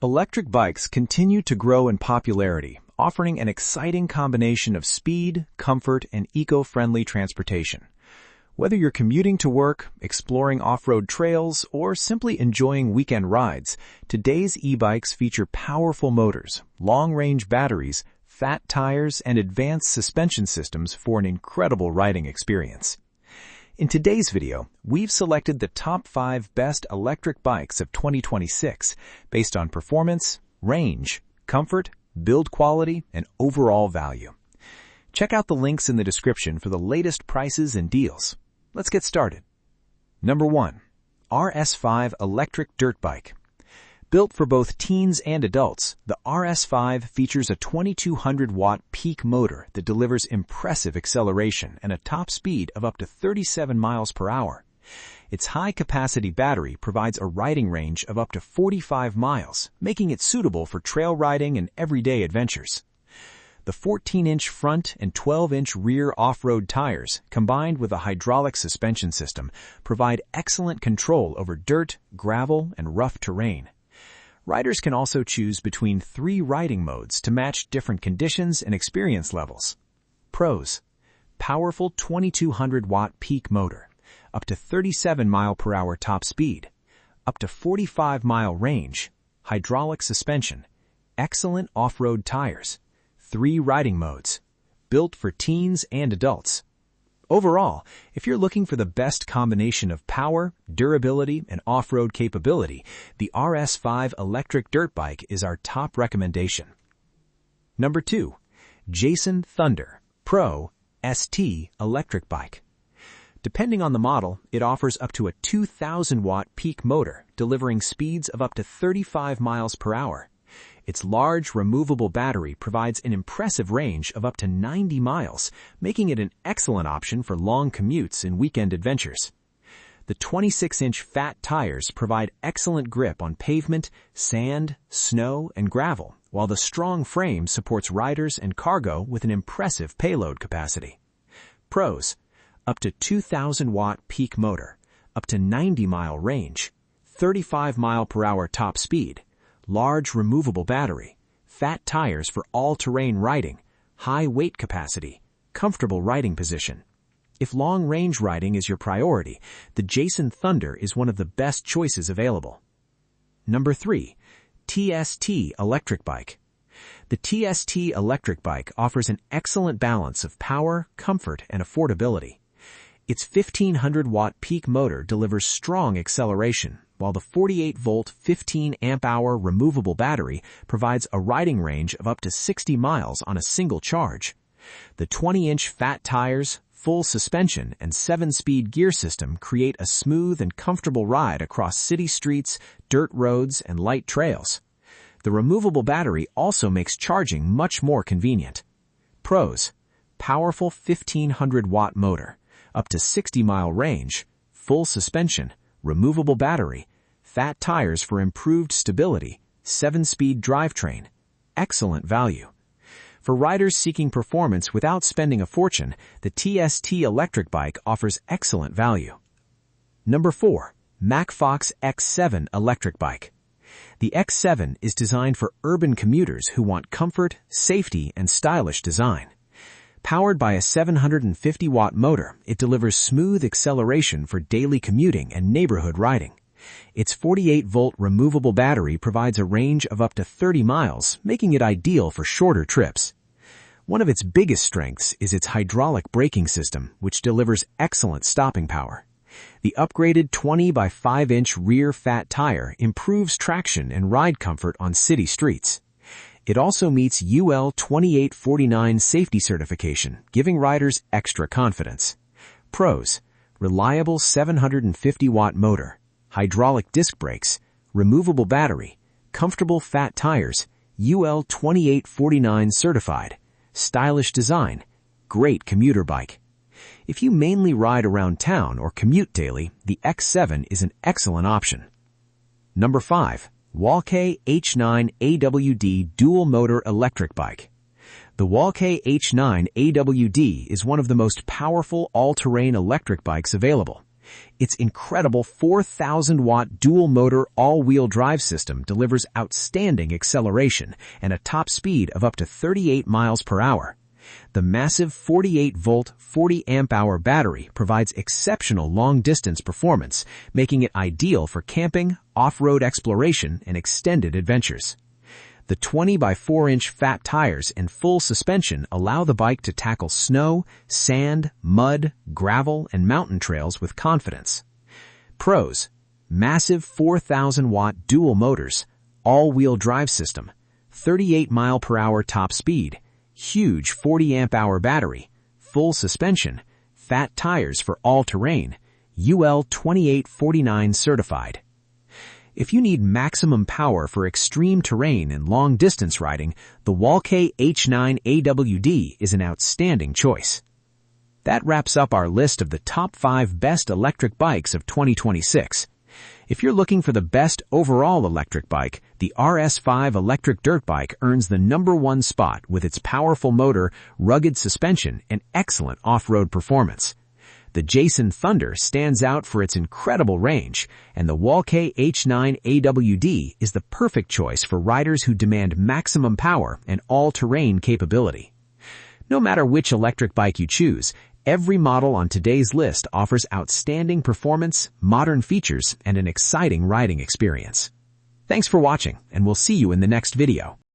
Electric bikes continue to grow in popularity, offering an exciting combination of speed, comfort, and eco-friendly transportation. Whether you're commuting to work, exploring off-road trails, or simply enjoying weekend rides, today's e-bikes feature powerful motors, long-range batteries, fat tires, and advanced suspension systems for an incredible riding experience. In today's video, we've selected the top 5 best electric bikes of 2026 based on performance, range, comfort, build quality, and overall value. Check out the links in the description for the latest prices and deals. Let's get started. Number 1. RS5 Electric Dirt Bike. Built for both teens and adults, the RS5 features a 2200-watt peak motor that delivers impressive acceleration and a top speed of up to 37 miles per hour. Its high-capacity battery provides a riding range of up to 45 miles, making it suitable for trail riding and everyday adventures. The 14-inch front and 12-inch rear off-road tires, combined with a hydraulic suspension system, provide excellent control over dirt, gravel, and rough terrain. Riders can also choose between 3 riding modes to match different conditions and experience levels. Pros: powerful 2200-watt peak motor, up to 37 mile/hour top speed, up to 45-mile range, hydraulic suspension, excellent off-road tires, 3 riding modes, built for teens and adults. Overall, if you're looking for the best combination of power, durability, and off-road capability, the RS5 electric dirt bike is our top recommendation. Number 2. Jasion Thunder Pro ST Electric Bike. Depending on the model, it offers up to a 2,000-watt peak motor, delivering speeds of up to 35 miles per hour. Its large, removable battery provides an impressive range of up to 90 miles, making it an excellent option for long commutes and weekend adventures. The 26-inch fat tires provide excellent grip on pavement, sand, snow, and gravel, while the strong frame supports riders and cargo with an impressive payload capacity. Pros: up to 2,000-watt peak motor, up to 90-mile range, 35-mile/hour top speed, large removable battery, fat tires for all-terrain riding, high weight capacity, comfortable riding position. If long-range riding is your priority, the Jasion Thunder is one of the best choices available. Number 3. TST Electric Bike. The TST Electric Bike offers an excellent balance of power, comfort, and affordability. Its 1500-watt peak motor delivers strong acceleration, while the 48-volt 15-amp-hour removable battery provides a riding range of up to 60 miles on a single charge. The 20-inch fat tires, full suspension, and 7-speed gear system create a smooth and comfortable ride across city streets, dirt roads, and light trails. The removable battery also makes charging much more convenient. Pros: powerful 1500-watt motor, up to 60-mile range, full suspension, removable battery, fat tires for improved stability, 7-speed drivetrain. Excellent value. For riders seeking performance without spending a fortune, the TST electric bike offers excellent value. Number 4. MACFOX X7 Electric Bike. The X7 is designed for urban commuters who want comfort, safety, and stylish design. Powered by a 750-watt motor, it delivers smooth acceleration for daily commuting and neighborhood riding. Its 48-volt removable battery provides a range of up to 30 miles, making it ideal for shorter trips. One of its biggest strengths is its hydraulic braking system, which delivers excellent stopping power. The upgraded 20 by 5-inch rear fat tire improves traction and ride comfort on city streets. It also meets UL 2849 safety certification, giving riders extra confidence. Pros: reliable 750-watt motor, hydraulic disc brakes, removable battery, comfortable fat tires, UL 2849 certified, stylish design, great commuter bike. If you mainly ride around town or commute daily, the X7 is an excellent option. Number 5. Wallke H9 AWD Dual Motor Electric Bike. The Wallke H9 AWD is one of the most powerful all-terrain electric bikes available. Its incredible 4,000-watt dual-motor all-wheel drive system delivers outstanding acceleration and a top speed of up to 38 miles per hour. The massive 48-volt, 40-amp-hour battery provides exceptional long-distance performance, making it ideal for camping, off-road exploration, and extended adventures. The 20 by 4-inch fat tires and full suspension allow the bike to tackle snow, sand, mud, gravel, and mountain trails with confidence. Pros: massive 4,000-watt dual motors, all-wheel drive system, 38-mile-per-hour top speed, huge 40-amp-hour battery, full suspension, fat tires for all-terrain, UL 2849 certified. If you need maximum power for extreme terrain and long-distance riding, the Wallke H9 AWD is an outstanding choice. That wraps up our list of the top 5 best electric bikes of 2026. If you're looking for the best overall electric bike, the RS5 electric dirt bike earns the #1 spot with its powerful motor, rugged suspension, and excellent off-road performance. The Jasion Thunder stands out for its incredible range, and the Wallke H9 AWD is the perfect choice for riders who demand maximum power and all-terrain capability. No matter which electric bike you choose, every model on today's list offers outstanding performance, modern features, and an exciting riding experience. Thanks for watching, and we'll see you in the next video.